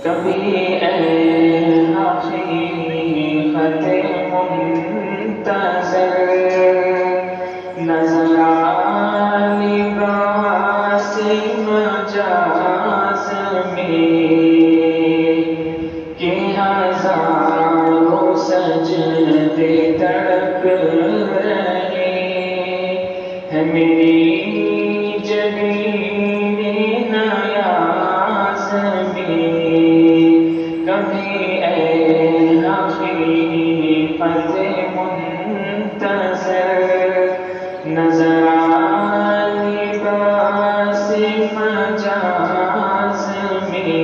کبھی اے حقیقت منتظر نظر لباس مجاز میں کہ ہزاروں سجدے تڑپ رہے ہیں میری جبین نیاز میں کبھی اے حقیقت منتظر نظر لباس مجاز میں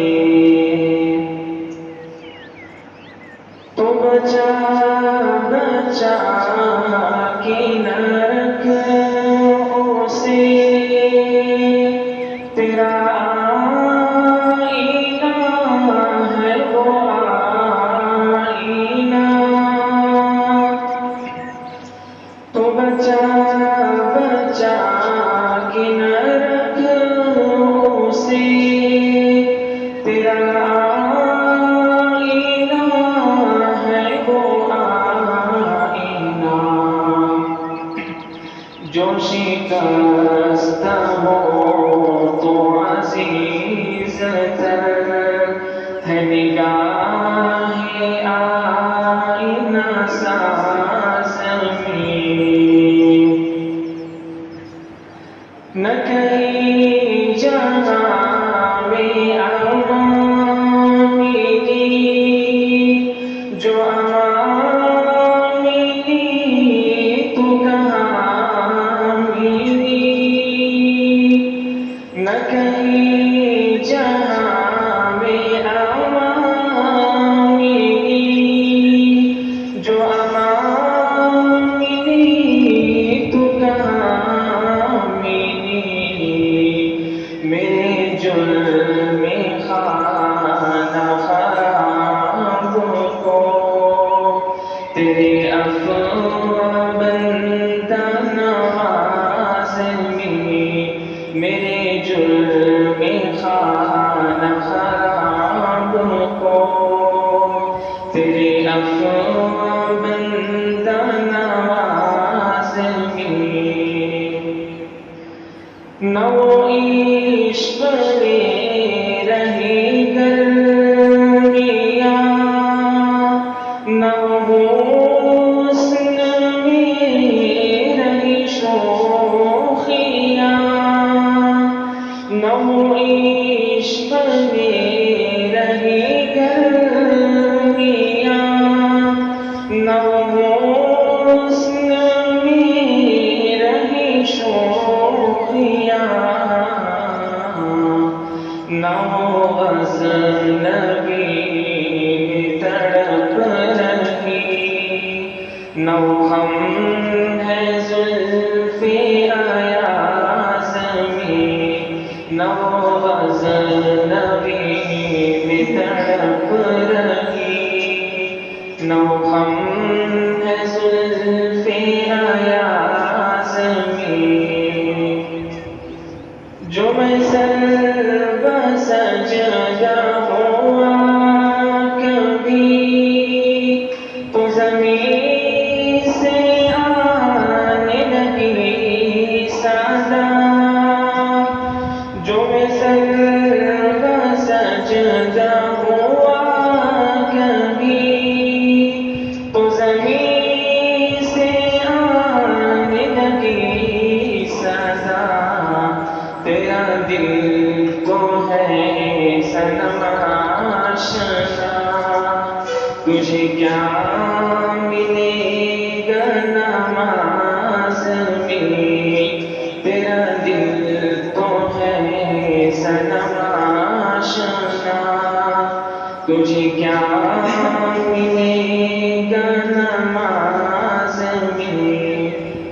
تو بچا بچا کے نہ رکھ اسے تیرا آئینہ ہے وہ آئینہ تو بچا بچا کے نہ رکھ اسے تیرا آئینہ ہے وہ آئینہ جو شکست ہو تو عزیز تر ہے نگاہ آئینہ ساز میں نہ کہیں جہاں میں امان ملی جو امان ملی تو کہاں ملی نہ کہیں جہاں میں امان ملی جو امان ملی تو کہاں میرے جرم خانہ خراب کو تیرے عفو بندہ نواز میں میرے جرم خانہ خراب کو تیرے عفو بندہ نواز میں نہ وہ عشق میں رہی گرمیاں نہ وہ حسن میں رہی شوخیاں نہ وہ عشق میں رہی گرمیاں نہ وہ حسن میں رہی شوخیاں نہ وہ غزنوی تڑپ رہی نہ وہ ہم ہے زلف ایاز میں نہ وہ غزنوی تڑپ رہی نہ وہ ہم ہے زلف ایاز میں جو میں سر بسجدہ ہوا کبھی تو زمین سے آنے لگی صدا جو میں سر بسجدہ ہوا کبھی تو زمین سے آنے لگی صدا تیرا دل تو ہے صنم آشنا تجھے کیا ملے گا نماز میں تیرا دل تو ہے صنم آشنا تجھے کیا ملے گا نماز میں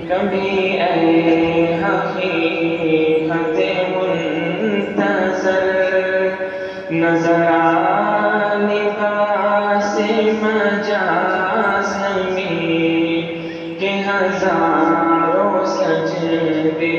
کبھی اے حقیقت منتظر نظر لباس مجاز میں کہ ہزاروں سجدے